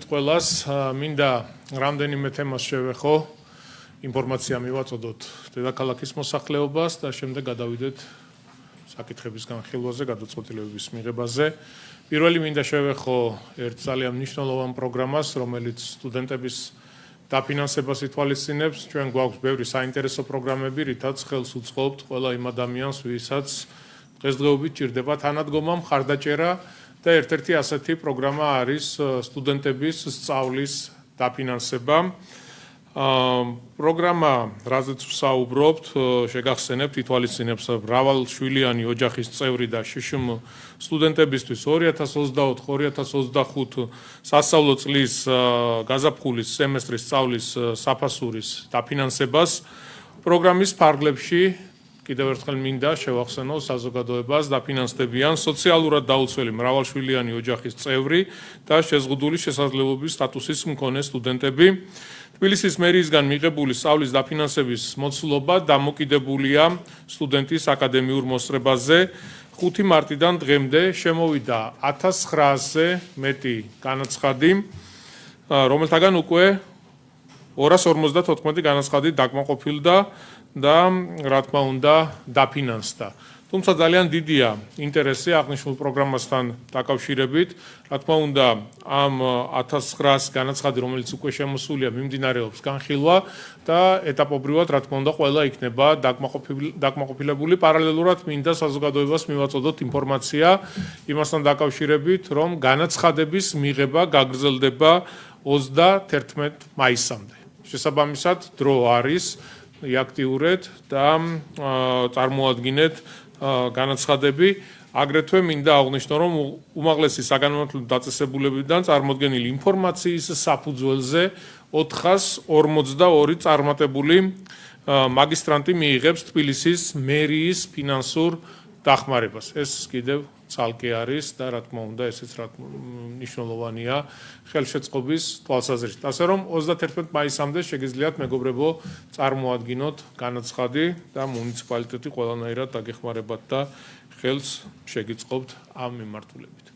ყველას, მინდა რამდენიმე თემას შევეხო, ინფორმაცია მივაწოდოთ დედაქალაქის მოსახლეობას და შემდეგ გადავიდეთ საკითხების განხილვაზე, გადაწყვეტილებების მიღებაზე. პირველი მინდა შევეხო ერთ ძალიან მნიშვნელოვან პროგრამას, რომელიც სტუდენტების დაფინანსებას ითვალისწინებს. ჩვენ გვაქვს ბევრი საინტერესო პროგრამები, რითაც ხელს უწყობთ ყველა იმ ადამიანს, ვისაც დღესდღეობით ჭირდება თანადგომა, მხარდაჭერა და ერთ-ერთი ასეთი პროგრამა არის სტუდენტების სწავლის დაფინანსება. პროგრამა, რაზეც ვსაუბრობთ, შეგახსენებთ, ითვალისწინებს მრავალშვილიანი ოჯახის წევრი და შშმ სტუდენტებისთვის 2024-2025 სასწავლო წლის გაზაფხულის სემესტრის სწავლის საფასურის დაფინანსებას. პროგრამის ფარგლებში კიდევ ერთხელ მინდა შევახსენო საზოგადოებას დაფინანსდებიან სოციალურად დაუცველი მრავალშვილიანი ოჯახის წევრი და შეზღუდული შესაძლებლობის სტატუსის მქონე სტუდენტები. თბილისის მერიისგან მიღებული სწავლის დაფინანსების მოცულობა დამოკიდებულია სტუდენტის აკადემიურ მოსწრებაზე. 5 მარტიდან დღემდე შემოვიდა 1900-ზე მეტი განაცხადი, რომელთაგან უკვე 254 განაცხადი დაკმაყოფილდა და რა თქმა უნდა დაფინანსდა. თუმცა ძალიან დიდია ინტერესი აღნიშნულ პროგრამასთან დაკავშირებით. რა თქმა უნდა, ამ 1900 განაცხადი, რომელიც უკვე შემოსულია, მიმდინარეობს განხილვა და ეტაპობრივად, რა თქმა უნდა, ყველა იქნება დაკმაყოფილებული. პარალელურად მინდა საზოგადოებას მივაწოდოთ ინფორმაცია იმასთან დაკავშირებით, რომ განაცხადების მიღება გაგრძელდება 31 მაისამდე. შესაბამისად, დრო არის იაქტიურეთ და წარმოადგინეთ განაცხადები. აგრეთვე მინდა აღვნიშნო, რომ უმაღლესი საგანმანათლებლო დაწესებულებიდან წარმოდგენილი ინფორმაციის საფუძველზე 442 წარმატებული მაგისტრანტი მიიღებს თბილისის მერიის ფინანსურ დახმარებას. ეს კიდევ ცალკე არის და რა თქმა უნდა, ესეც მნიშვნელოვანია ხელშეწყობის თვალსაზრისით. ასე რომ 31 მაისამდე შეგიძლიათ მეგობრებო წარმოადგინოთ განაცხადი და მუნიციპალიტეტი ყველანაირად დაგეხმარებათ და ხელს შეგიწყობთ ამ მიმართულებით.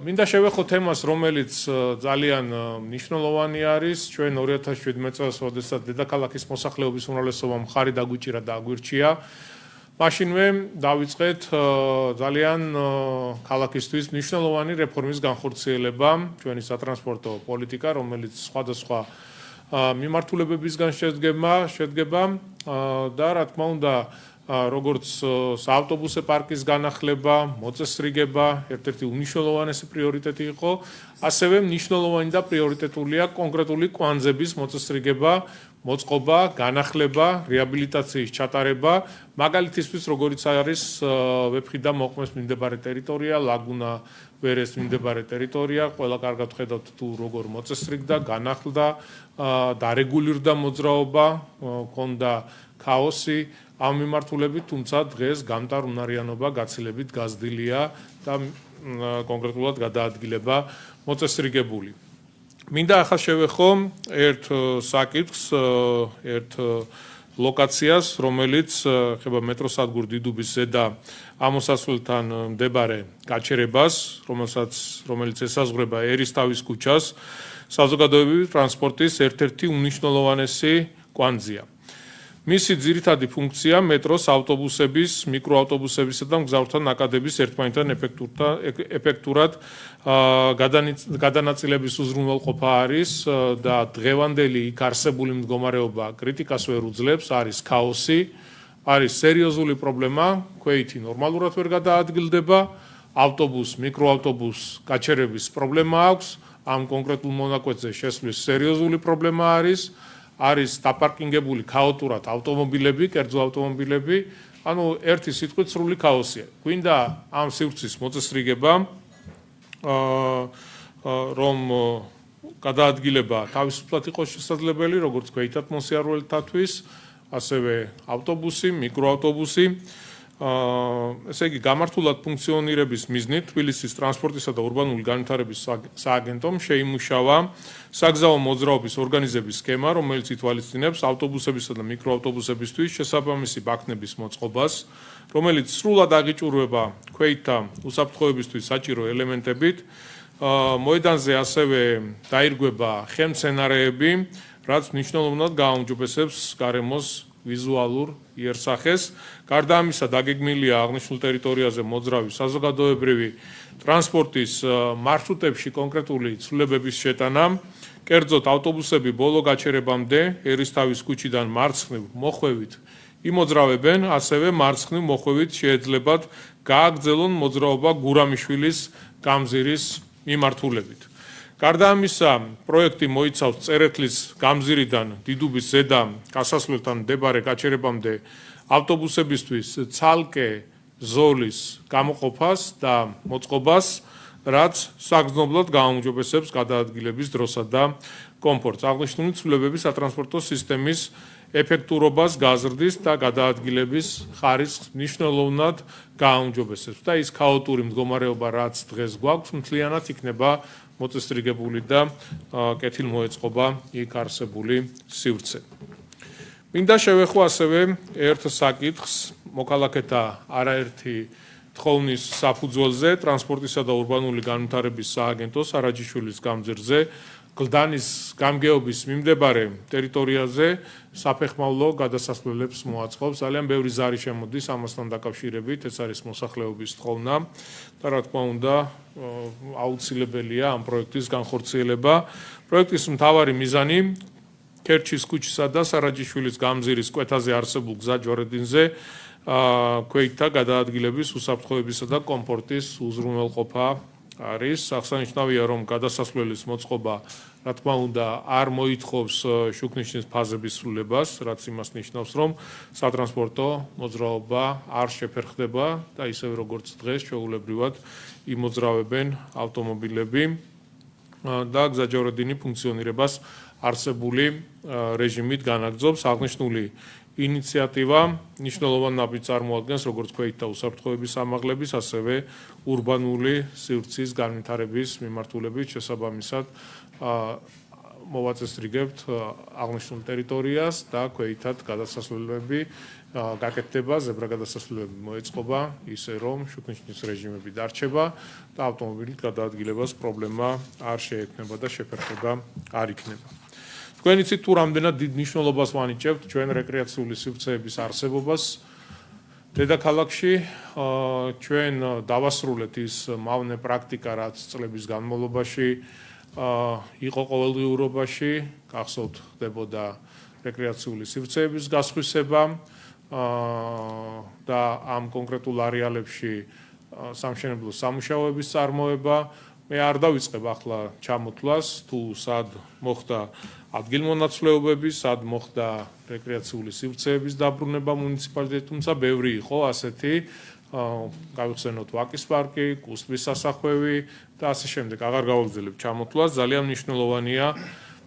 მინდა შევეხო თემას, რომელიც ძალიან მნიშვნელოვანი არის. ჩვენ 2017 წელს, როდესაც დედაქალაქის მოსახლეობის უმრავლესობამ მხარი დაგვიჭირა და აგვირჩია, მაშინვე დავიწყეთ ძალიან ქალაქისთვის მნიშვნელოვანი რეფორმის განხორციელება, ჩვენი სატრანსპორტო პოლიტიკა, რომელიც სხვადასხვა მიმართულებებისგან შედგება და რა თქმა უნდა, როგორც საავტობუსე პარკის განახლება, მოწესრიგება, ერთ-ერთი უმნიშვნელოვანესი პრიორიტეტი იყო, ასევე მნიშვნელოვანი და პრიორიტეტულია კონკრეტული კვანძების მოწესრიგება, მოწყობა, განახლება, რეაბილიტაციის ჩატარება, მაგალითისთვის როგორიც არის ვეფხი და მოყმეს მიმდებარე ტერიტორია, ლაგუნა ვერეს მიმდებარე ტერიტორია, ყველა კარგად ხედავთ თუ როგორ მოწესრიგდა, განახლდა, დარეგულირდა მოძრაობა, ჰქონდა ქაოსი ამ მიმართულებით, თუმცა დღეს გამტარუნარიანობა გაცილებით გაზრდილია და კონკრეტულად გადაადგილება მოწესრიგებული. მინდა ახლა შევეხო ერთ საკითხს, ერთ ლოკაციას, რომელიც ხება მეტროსადგურ დიდუბის ზედა ამოსასვლელთან მდებარე გაჩერებას, რომელიც ესაზღვრება ერისთავის ქუჩას, საზოგადოებრივი ტრანსპორტის ერთ-ერთი უმნიშვნელოვანესი კვანძია. მისი ძირითადი ფუნქცია მეტროს, ავტობუსების, მიკროავტობუსებისა და მგზავრთა ნაკადების ერთმანეთთან ეფექტურად გადანაწილების უზრუნველყოფა არის და დღევანდელი იქ არსებული მდგომარეობა კრიტიკას ვერ უძლებს, არის ქაოსი, არის სერიოზული პრობლემა, ქვეითი ნორმალურად ვერ გადაადგილდება, ავტობუს, მიკროავტობუს გაჩერების პრობლემა აქვს, ამ კონკრეტულ მონაკვეთზე შესვლის სერიოზული პრობლემა არის დაპარკინგებული ქაოტურად ავტომობილები, კერძო ავტომობილები, ანუ ერთი სიტყვით სრული ქაოსია. გვინდა ამ სივრცის მოწესრიგება, რომ გადაადგილება თავისუფლად იყოს შესაძლებელი, როგორც ქვეითად მოსიარულეთათვის, ასევე ავტობუსი, მიკროავტობუსი. ესე იგი, გამართულად ფუნქციონირების მიზნით თბილისის ტრანსპორტისა და ურბანული განვითარების სააგენტომ შეიმუშავა საგზაო მოძრაობის ორგანიზების სქემა, რომელიც ითვალისწინებს ავტობუსებისა და მიკროავტობუსებისთვის შესაბამისი ბაქნების მოწყობას, რომელიც სრულად აღიჭურვება ქვეითთა უსაფრთხოებისთვის საჭირო ელემენტებით მოედანზე ასევე დაირგვება ხელმცენარეები, რაც მნიშვნელოვნად გააუმჯობესებს გარემოს ვიზუალურ იერსახეს. გარდა ამისა, დაგეგმილია აღნიშნულ ტერიტორიაზე მოძრავი საზოგადოებრივი ტრანსპორტის მარშრუტებში კონკრეტული ცვლილებების შეტანა. კერძოდ, ავტობუსები ბოლო გაჩერებამდე ერისთავის ქუჩიდან მარცხნივ მოხვევით იმოძრავებენ, ასევე მარცხნივ მოხვევით შეეძლებათ გააგრძელონ მოძრაობა გურამიშვილის გამზირის მიმართულებით. გარდა ამისა, პროექტი მოიცავს წერეთლის გამზირიდან დიდუბის ზედა გასასვლელთან მდებარე გაჩერებამდე ავტობუსებისთვის ცალკე ზოლის გამოყოფას და მოწყობას, რაც საგრძნობლად გააუმჯობესებს გადაადგილების დროსა და კომფორტს. აღნიშნული ცვლილებები სატრანსპორტო სისტემის ეფექტურობას გაზრდის და გადაადგილების ხარისხს მნიშვნელოვნად გააუმჯობესებს და ის ქაოტური მდგომარეობა, რაც დღეს გვაქვს, მთლიანად იქნება მოწესრიგებული და კეთილმოეწყობა იქ არსებული სივრცე. მინდა შევეხო ასევე ერთ საკითხს, მოქალაქეთა არაერთი თხოვნის საფუძველზე ტრანსპორტისა და ურბანული განვითარების სააგენტოს არაჯიშვილის გამზირზე გლდანის გამგეობის მიმდებარე ტერიტორიაზე საფეხმავლო გადასასვლელებს მოაწყობს. ძალიან ბევრი ზარი შემოდის ამასთან დაკავშირებით, ეს არის მოსახლეობის თხოვნა და რა თქმა უნდა აუცილებელია ამ პროექტის განხორციელება. პროექტის მთავარი მიზანი ქერჩის ქუჩისა და სარაჯიშვილის გამზირის კვეთაზე არსებულ გზა ჯვარედინზე ქვეითთა გადაადგილების უსაფრთხოებისა და კომფორტის უზრუნველყოფა არის. აღსანიშნავია, რომ გადასასვლელის მოწყობა, რა თქმა უნდა, არ მოითხოვს შუქნიშნის ფაზების სრულებას, რაც იმას ნიშნავს, რომ სატრანსპორტო მოძრაობა არ შეფერხდება და ისევე როგორც დღეს ჩვეულებრივად იმოძრავებენ ავტომობილები და გზაჯვარედინი ფუნქციონირებას არსებული რეჟიმით განაგრძობს. აღნიშნული ინიციატივა მნიშვნელოვან ნაბიჯს წარმოადგენს როგორც ქვეითთა უსაფრთხოების ამაღლების, ასევე ურბანული სივრცის განვითარების მიმართულებით. შესაბამისად მოვაწესრიგებთ აღნიშნულ ტერიტორიას და ქვეითად გადასასვლელები გაკეთდება, ზებრა გადასასვლელები მოეწყობა, ისე რომ შუქნიშნის რეჟიმები დარჩება და ავტომობილით გადაადგილებას პრობლემა არ შეექმნება და შეფერხება არ იქნება. თქვენ იცით თუ რამდენად დიდ მნიშვნელობას ვანიჭებთ ჩვენ რეკრეაციული სივრცეების არსებობას დედაქალაქში. ჩვენ დავასრულეთ ის მავნე პრაქტიკა, რაც წლების განმავლობაში იყო ყოველდღიურობაში, გახსოვთ ხდებოდა რეკრეაციული სივრცეების გასხვისება და ამ კონკრეტულ არეალებში სამშენებლო სამუშაოების წარმოება. მე არ დავიწყებ ახლა ჩამოთვლას თუ სად მოხდა ადგილმონაცვლეობები, სად მოხდა რეკრეაციული სივრცეების დაბრუნება მუნიციპალიტეტში, თუმცა ბევრი იყო ასეთი, გავიხსენოთ ვაკის პარკი, კუსტის სასახვევი და ასე შემდეგ. აღარ გავაგრძელებ ჩამოთვლას. ძალიან მნიშვნელოვანია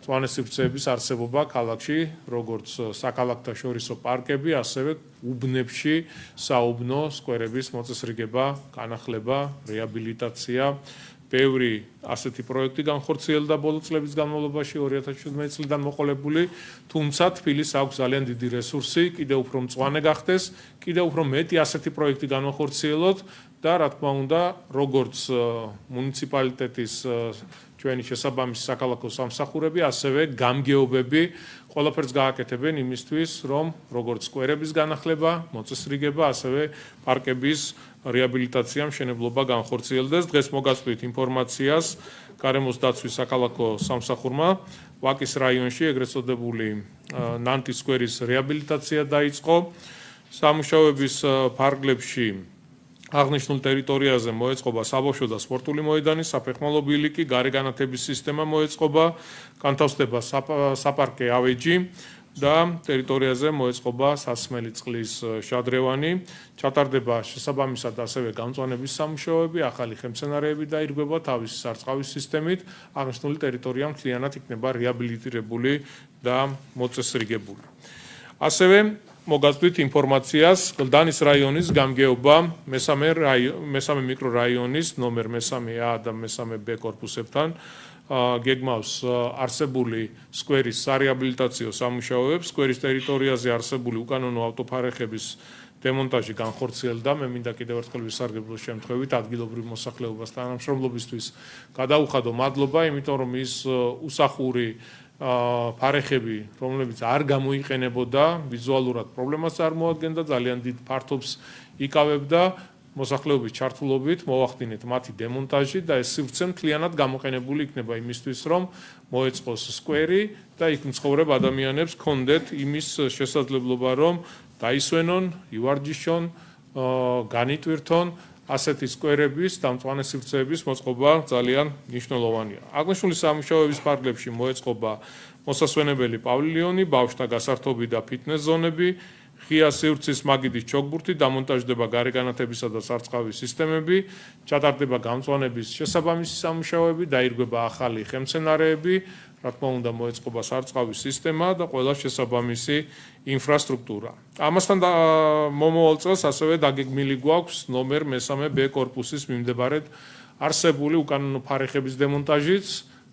მწვანე სივრცეების არსებობა ქალაქში, როგორც საქალაქთაშორისო პარკები, ასევე უბნებში საუბნო სკვერების მოწესრიგება, განახლება, რეაბილიტაცია. ბევრი ასეთი პროექტი განხორციელდა ბოლო წლების განმავლობაში 2017 წლიდან მოყოლებული, თუმცა თბილისს აქვს ძალიან დიდი რესურსი, კიდევ უფრო მწვანე გახდეს, კიდევ უფრო მეტი ასეთი პროექტი განვახორციელოთ და რა თქმა უნდა, როგორც მუნიციპალიტეტის ჩვენი შესაბამისი საქალაქო სამსახურები, ასევე გამგეობები ყველაფერს გააკეთებენ იმისთვის, რომ როგორც სკვერების განახლება, მოწესრიგება, ასევე პარკების რეაბილიტაცია, მშენებლობა განხორციელდეს. დღეს მოგაწვით ინფორმაციას გარემოს დაცვის საქალაქო სამსახურმა ვაკის რაიონში ეგრეთ წოდებული ნანტის სკვერის რეაბილიტაცია დაიწყო. სამუშაოების ფარგლებში აღნიშნულ ტერიტორიაზე მოეწყობა საბავშვო და სპორტული მოედანი, საფეხმავლო ბილიკი, გარეგანათების სისტემა მოეწყობა, განთავსდება საპარკე ავეჯი და ტერიტორიაზე მოეწყობა სასმელი წყლის შადრევანი. ჩატარდება შესაბამისად ასევე გამწვანების სამუშაოები, ახალი ხელმცენარეები დაირგვება თავისი სარწყავის სისტემით. აღნიშნული ტერიტორია მთლიანად იქნება რეაბილიტირებული და მოწესრიგებული. ასევე მოგაწვით ინფორმაციას გლდანის რაიონის გამგეობა მესამე მიკრორაიონის ნომერ 3A და 3B კორპუსებთან გეგმავს არსებული სკვერის სარეაბილიტაციო სამუშაოებს, სკვერის ტერიტორიაზე არსებული უკანონო ავტოფარეხების დემონტაჟი განხორციელდა. მე მინდა კიდევ ერთხელ ვისარგებლოს შემთხვევით ადგილობრივ მოსახლეობას თანამშრომლობისთვის გადაუხადო მადლობა, იმიტომ რომ ის უსახური ფარეხები, რომლებიც არ გამოიყენებოდა, ვიზუალურად პრობლემას წარმოადგენდა, ძალიან დიდ ფართობს იკავებდა. მოსახლეობის ჩართულობით მოვახდინეთ მათი დემონტაჟი და ეს სივრცე მთლიანად გამოყენებული იქნება იმისთვის, რომ მოეწყოს სკვერი და იქ მცხოვრებ ადამიანებს ჰქონდეთ იმის შესაძლებლობა, რომ დაისვენონ, ივარჯიშონ, განიტვირთონ. ასეთი სკვერების და მწვანე სივრცეების მოწყობა ძალიან მნიშვნელოვანია. აღნიშნული სამუშაოების ფარგლებში მოეწყობა მოსასვენებელი პავილიონი, ბავშვთა გასართობი და ფიტნეს ზონები, ღია სივრცის მაგიდის ჩოგბურთი, დამონტაჟდება გარეგანათებისა და სარწყავის სისტემები, ჩატარდება გამწვანების შესაბამისი სამუშაოები, დაირღვება ახალი ხელმცენარეები, რა თქმა უნდა მოეწყობა სარწყავის სისტემა და ყველა შესაბამისი ინფრასტრუქტურა. ამასთან მომავალ წელს ასევე დაგეგმილი გვაქვს ნომერ 3B კორპუსის მიმდებარედ არსებული უკანონო ფარეხების დემონტაჟიც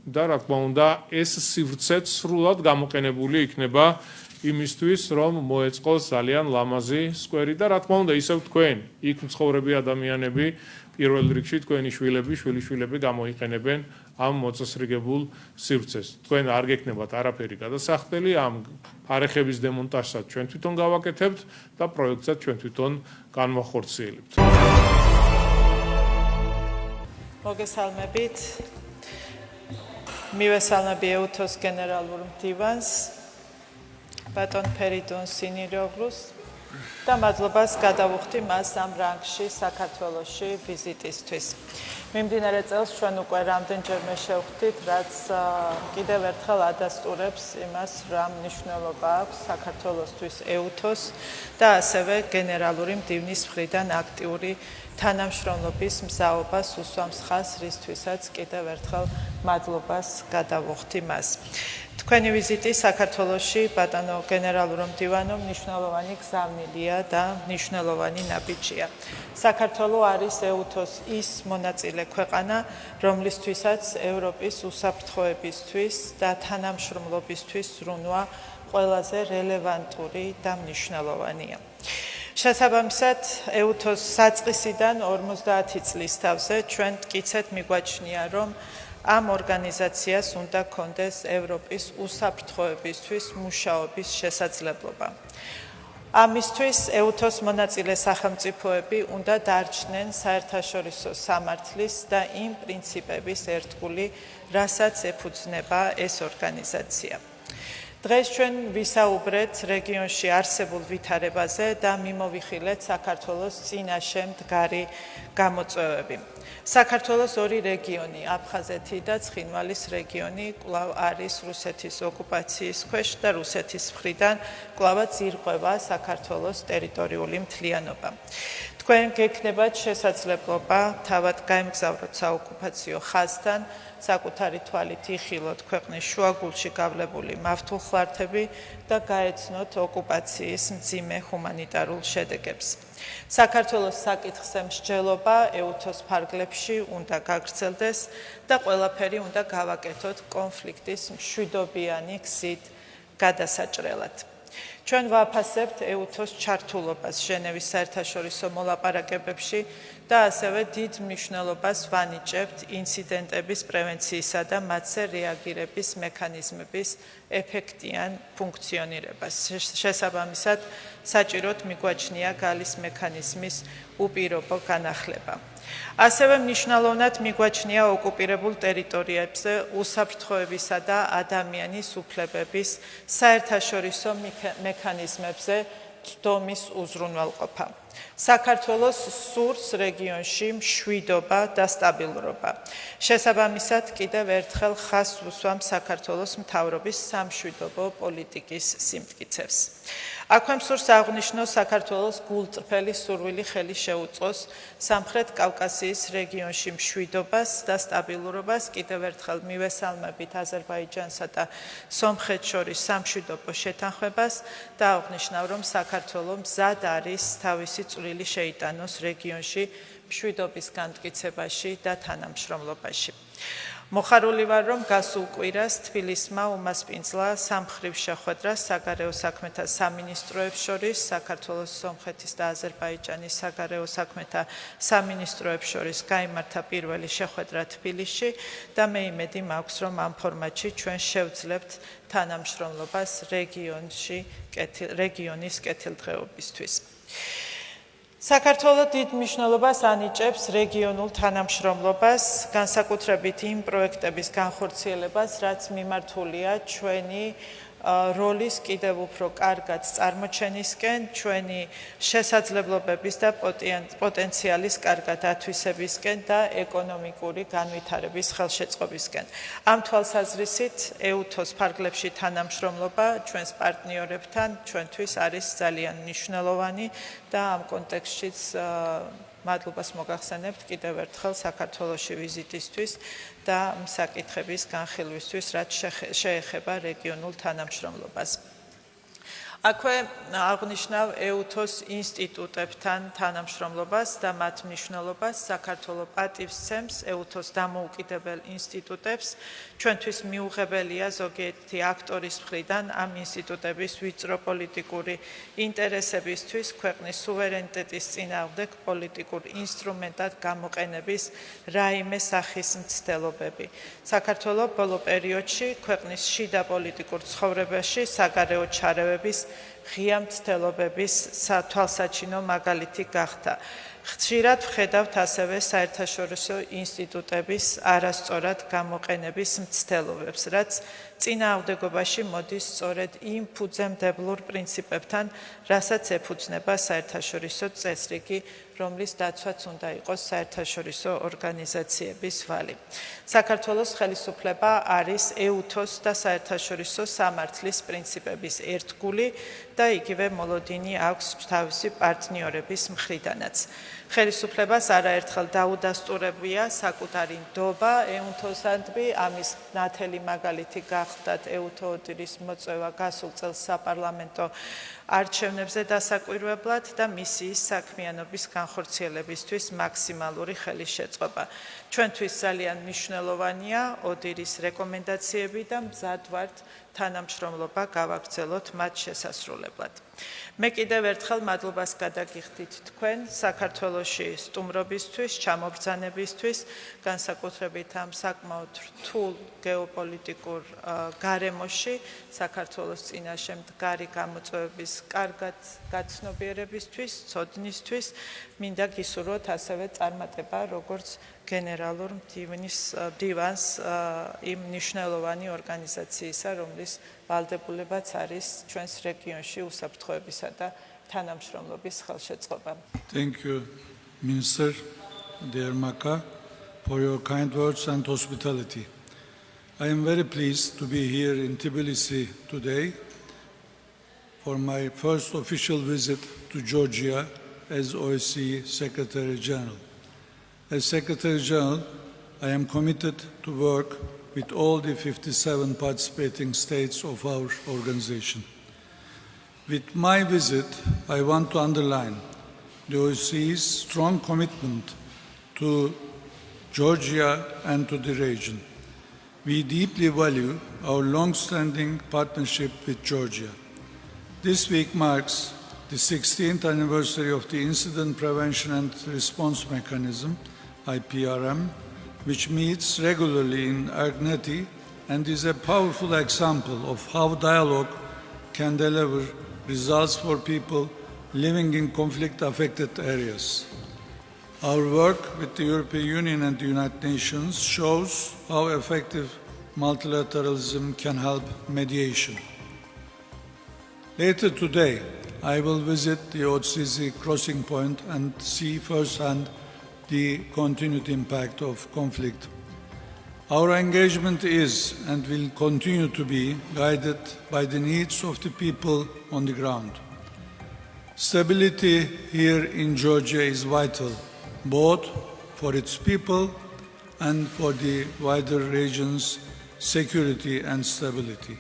და რა თქმა უნდა ეს სივრცეც სრულად გამოყენებული იქნება იმისთვის, რომ მოეწყოს ძალიან ლამაზი სკვერი და რა თქმა უნდა ისევ თქვენ, იქ მცხოვრები ადამიანები, პირველ რიგში თქვენი შვილები, შვილიშვილები გამოიყენებენ ამ მოწესრიგებულ სივრცეს. თქვენ არ გექნებათ არაფერი გადასახდელი, ამ ფარეხების დემონტაჟსაც ჩვენ თვითონ გავაკეთებთ და პროექტსაც ჩვენ თვითონ განვახორციელებთ. მოგესალმებით. მივესალმები EUTOS გენერალურ მდივანს ბატონ ფერიდონ სინიროღლუს და მადლობას გადავუხდი მას ამ რანგში საქართველოში ვიზიტისთვის. მიმდინარე წელს ჩვენ უკვე რამდენჯერმე შევხვდით, რაც კიდევ ერთხელ ადასტურებს იმას, რა მნიშვნელობა აქვს საქართველოსთვის EUTOS და ასევე გენერალური მდივნის მხრიდან აქტიური თანამშრომლობის მზაობას უსვამს ხაზს, რისთვისაც კიდევ ერთხელ მადლობას გადავუხდი მას. თქვენი ვიზიტი საქართველოში ბატონო გენერალურ მდივანო მნიშვნელოვანი გზავნილია და მნიშვნელოვანი ნაბიჯია. საქართველო არის EUTOS ის მონაწილე ქვეყანა, რომლისთვისაც ევროპის უსაფრთხოებისთვის და თანამშრომლობისთვის ზრუნვა ყველაზე რელევანტური და მნიშვნელოვანია. შესაბამისად, EUTOS საწყისიდან 50 წლის თავზე ჩვენ მტკიცედ მიგვაჩნია, რომ ამ ორგანიზაციას უნდა კონდეს ევროპის უსაფრთხოებისთვის მუშაობის შესაძლებლობა. ამისთვის EUTOS მონაწილე სახელმწიფოები უნდა დარჩნენ საერთაშორისო სამართლის და იმ პრინციპების ერთგული, რასაც ეფუძნება ეს ორგანიზაცია. დღეს ჩვენ ვისაუბრეთ რეგიონში არსებულ ვითარებაზე და მიმოვიხილეთ საქართველოს წინაშე მდგარი გამოწვევები. საქართველოს ორი რეგიონი, აფხაზეთი და ცხინვალის რეგიონი, კვლავ არის რუსეთის ოკუპაციის ქვეშ და რუსეთის მხრიდან კვლავაც ირღვევა საქართველოს ტერიტორიული მთლიანობა. თქვენ გექნებათ შესაძლებლობა თავად გაემგზავროთ საოკუპაციო ხაზთან, საკუთარი თვალით იხილოთ ქვეყნის შუაგულში გავლებული მავთულხლართები და გაეცნოთ ოკუპაციის მძიმე ჰუმანიტარულ შედეგებს. საქართველოს საკითხზე მსჯელობა EUTOS ფარგლებში უნდა გაგრძელდეს და ყველაფერი უნდა გავაკეთოთ კონფლიქტის მშვიდობიანი გზით გადასაჭრელად. ჩვენ ვაფასებთ EUTOS ჩართულობას ჟენევის საერთაშორისო მოლაპარაკებებში და ასევე დიდ მნიშვნელობას ვანიჭებთ ინციდენტების პრევენციისა და მათზე რეაგირების მექანიზმების ეფექტიან ფუნქციონირებას. შესაბამისად, საჭიროდ მიგვაჩნია გალის მექანიზმის უპირობო განახლება. ასევე მნიშვნელოვნად მიგვაჩნია ოკუპირებულ ტერიტორიებზე უსაფრთხოებისა და ადამიანის უფლებების საერთაშორისო მექანიზმებზე წვდომის უზრუნველყოფა. საქართველოს სურს რეგიონში მშვიდობა და სტაბილურობა. შესაბამისად, კიდევ ერთხელ ხაზს უსვამს საქართველოს მთავრობის სამშვიდობო პოლიტიკის სიმტკიცებს. აქვე მსურს აღნიშნოს საქართველოს გულწრფელი სურვილი ხელი შეუწყოს სამხრეთ კავკასიის რეგიონში მშვიდობას და სტაბილურობას. კიდევ ერთხელ მივესალმებით აზერბაიჯანსა და სომხეთს შორის სამშვიდობო შეთანხმებას და აღნიშნავ, რომ საქართველო მზად არის თავისი წვლილი შეიტანოს რეგიონში მშვიდობის განმტკიცებაში და თანამშრომლობაში. მოხარული ვარ, რომ გასულ კვირას თბილისმა უმასპინძლა სამხრივ შეხვედრა საგარეო საქმეთა სამინისტროებს შორის, საქართველოს, სომხეთის და აზერბაიჯანის საგარეო საქმეთა სამინისტროებს შორის გაიმართა პირველი შეხვედრა თბილისში და მე იმედი მაქვს, რომ ამ ფორმატში ჩვენ შევძლებთ თანამშრომლობას რეგიონის კეთილდღეობისთვის. საქართველოს დიდ მნიშვნელობას ანიჭებს რეგიონულ თანამშრომლობას, განსაკუთრებით იმ პროექტების განხორციელებას, რაც მიმართულია ჩვენი როლის კიდევ უფრო კარგად წარმოჩენისკენ, ჩვენი შესაძლებლობების და პოტენციალის კარგად ათვისებისკენ და ეკონომიკური განვითარების ხელშეწყობისკენ. ამ თვალსაზრისით EUTHO-ს ფარგლებში თანამშრომლობა ჩვენს პარტნიორებთან ჩვენთვის არის ძალიან მნიშვნელოვანი და ამ კონტექსტშიც მადლობას მოგახსენებთ კიდევ ერთხელ საქართველოში ვიზიტისთვის და საკითხების განხილვისთვის, რაც შეეხება რეგიონულ თანამშრომლობას. აქვე აღნიშნავ EUTHO-s ინსტიტუტებთან თანამშრომლობას და მათ მნიშვნელობას. საქართველოს პატივს სცემს EUTHO-s დამოუკიდებელ ინსტიტუტებს. ჩვენთვის მიუღებელია ზოგიერთი აქტორის მხრიდან ამ ინსტიტუტების ვიწრო პოლიტიკური ინტერესებისთვის ქვეყნის სუვერენიტეტის წინააღმდეგ პოლიტიკურ ინსტრუმენტად გამოყენების რაიმე სახის მცდელობები. საქართველოს ბოლო პერიოდში ქვეყნის შიდა პოლიტიკურ ცხოვრებაში საგარეო ჩარევების ღია მცდელობების თვალსაჩინო მაგალითი გახდა. ხშირად ვხედავთ ასევე საერთაშორისო ინსტიტუტების არასწორად გამოყენების მცდელობებს, რაც წინააღმდეგობაში მოდის სწორედ იმ ფუძემდებლურ პრინციპებთან, რასაც ეფუძნება საერთაშორისო წესრიგი, რომლის დაცვაც უნდა იყოს საერთაშორისო ორგანიზაციების ვალი. საქართველოს ხელისუფლება არის EUTHO-s და საერთაშორისო სამართლის პრინციპების ერთგული და იგივე მოლოდინი აქვს თავისი პარტნიორების მხრიდანაც. ხელისუფლებას არაერთხელ დაუდასტურებია საკუთარი ნდობა EUTHO-სადმი, ამის ნათელი მაგალითი გახდათ EUTHO ოდირის მოწვევა გასულ წელს საპარლამენტო არჩევნებზე დასაკვირვებლად და მისიის საქმიანობის განხორციელებისთვის მაქსიმალური ხელის შეწყობა. ჩვენთვის ძალიან მნიშვნელოვანია ოდირის რეკომენდაციები და მზად ვართ თანამშრომლობა გავაგრძელოთ მათ შესასრულებლად. მე კიდევ ერთხელ მადლობას გადაგიხდით თქვენ საქართველოში სტუმრობისთვის, ჩამობრძანებისთვის, განსაკუთრებით ამ საკმაოდ რთულ გეოპოლიტიკურ გარემოში, საქართველოს წინაშე მდგარი გამოწვევების კარგად გაცნობიერებისთვის, ცოდნისთვის, მინდა გისურვოთ ასევე წარმატება, როგორც გენერალურ მდივანს იმ მნიშვნელოვანი ორგანიზაციისა, რომლის ვალდებულებაც არის ჩვენს რეგიონში უსაფრთხოებისა და თანამშრომლობის ხელშეწყობა. Thank you, Minister Dermaka, for your kind words and hospitality. I am very pleased to be here in Tbilisi today for my first official visit to Georgia as OSCE Secretary General. As Secretary General, I am committed to work with all the 57 participating states of our organization. With my visit, I want to underline the OSCE's strong commitment to Georgia and to the region. We deeply value our long-standing partnership with Georgia. This week marks the 16th anniversary of the Incident Prevention and Response Mechanism, IPRM, which meets regularly in Argneti and is a powerful example of how dialogue can deliver results for people living in conflict-affected areas. Our work with the European Union and the United Nations shows how effective multilateralism can help mediation. Later today, I will visit the Otsizi crossing point and see firsthand the continued impact of conflict. Our engagement is and will continue to be guided by the needs of the people on the ground. Stability here in Georgia is vital, both for its people and for the wider region's security and stability.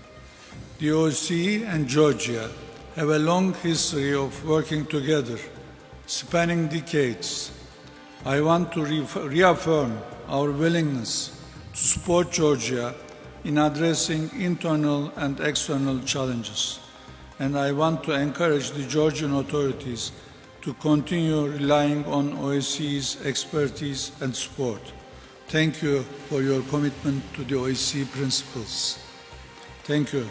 The OSCE and Georgia have a long history of working together, spanning decades. I want to reaffirm our willingness to support Georgia in addressing internal and external challenges. And I want to encourage the Georgian authorities to continue relying on OSCE's expertise and support. Thank you for your commitment to the OSCE principles. Thank you.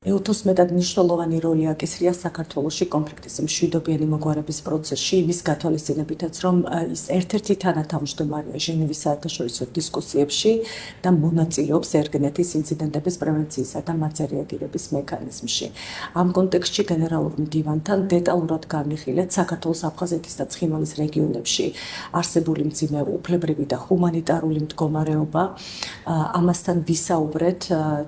უთოს მეტად მნიშვნელოვანი როლი აკისრია საქართველოში კონფლიქტის მშვიდობიანი მოგვარების პროცესში, იმის გათვალისწინებითაც, რომ ის ერთ-ერთი თანათავმჯდომარეა ჟენევის საერთაშორისო დისკუსიებში და მონაწილეობს ერგენეთის ინციდენტების პრევენციისა და მათზე რეაგირების მექანიზმში. ამ კონტექსტში გენერალურ მდივანთან დეტალურად განვიხილეთ საქართველოს აფხაზეთის და ცხინვალის რეგიონებში არსებული მძიმე უფლებრივი და ჰუმანიტარული მდგომარეობა. ამასთან ვისაუბრეთ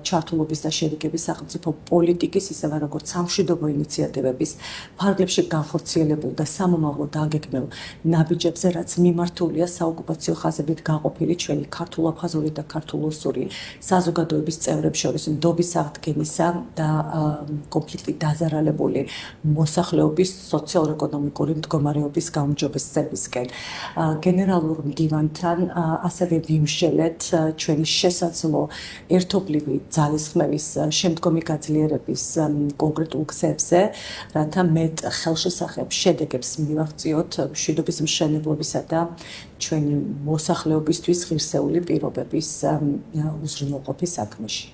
ჩართულობის და შერიგების სახელმწიფო პოლიტიკის, ისევე როგორც სამშვიდობო ინიციატივების ფარგლებში განხორციელებულ და სამომავლო დაგეგმილ ნაბიჯებზე, რაც მიმართულია საოკუპაციო ხაზებით გაყოფილი ჩვენი ქართულ-აფხაზური და ქართულ-ოსური საზოგადოების წევრებს შორის ნდობის აღდგენისა და კონფლიქტით დაზარალებული მოსახლეობის სოციალურ-ეკონომიკური მდგომარეობის გაუმჯობესებისკენ. გენერალურ მდივანთან ასევე ვიმსჯელეთ ჩვენი შესაძლო ერთობლივი ძალისხმევის შემდგომი გაძლიერების კონკრეტულ გზებზე, რათა მეტ ხელშესახებ შედეგებს მივაღწიოთ მშვიდობის მშენებლობისა და ჩვენი მოსახლეობისთვის ღირსეული პირობების უზრუნველყოფის საქმეში.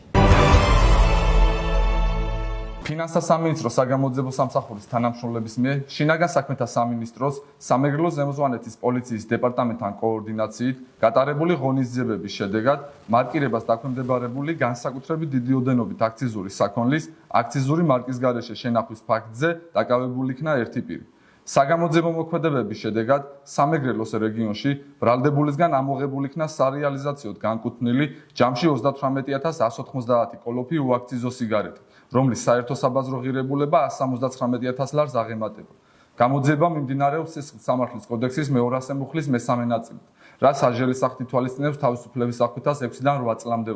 ფინანსთა სამინისტროს საგამოძიებო სამსახურის თანამშრომლების მიერ შინაგან საქმეთა სამინისტროს სამეგრელო ზემოწმანეთის პოლიციის დეპარტამენტთან კოორდინაციით გატარებული ღონისძიებების შედეგად მარკირებას დაქვემდებარებული განსაკუთრებით დიდი ოდენობით აქციზური საქონლის აქციზური მარკის გარეშე შენახვის ფაქტზე დაკავებული იქნა ერთი პირი. საგამოძიებო მოქმედებების შედეგად სამეგრელოს რეგიონში ბრალდებულისგან ამოღებული იქნა სარეალიზაციოდ განკუთვნილი ჯამში 38190 კოლოფი უაქციზო სიგარეტი, რომლის საერთო საბაზრო ღირებულება 179,000 ლარს აღემატება. გამოძიება მიმდინარეობს სისხლის სამართლის კოდექსის მე-200 მუხლის მესამე ნაწილით, რაც საჯარის სახით ითვალისწინებს თავისუფლების აღკვეთას 6-დან 8 წლამდე.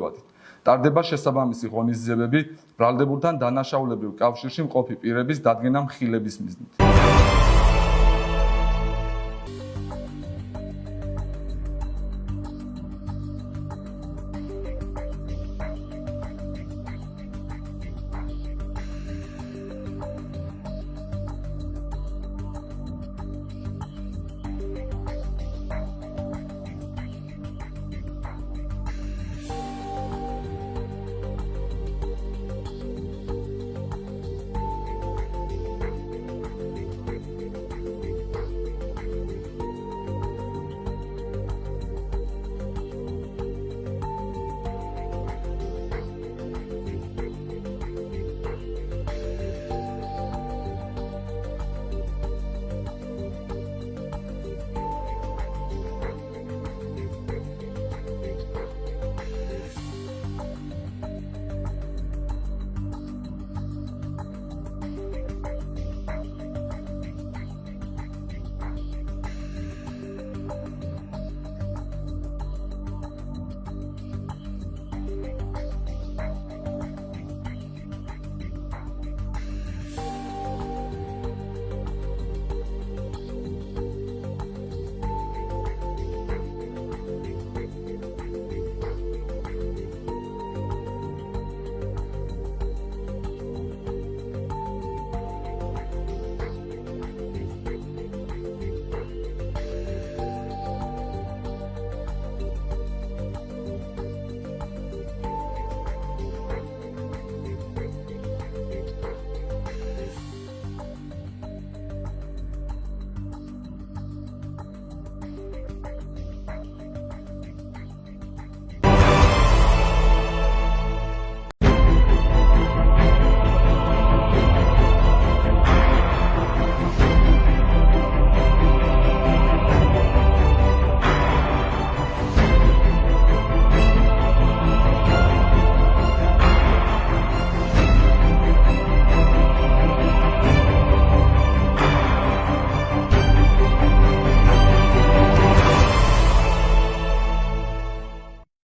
ტარდება შესაბამისი ღონისძიებები ბრალდებულთან დანაშაულებრივ კავშირში მყოფი პირების დადგენა მხილების მიზნით.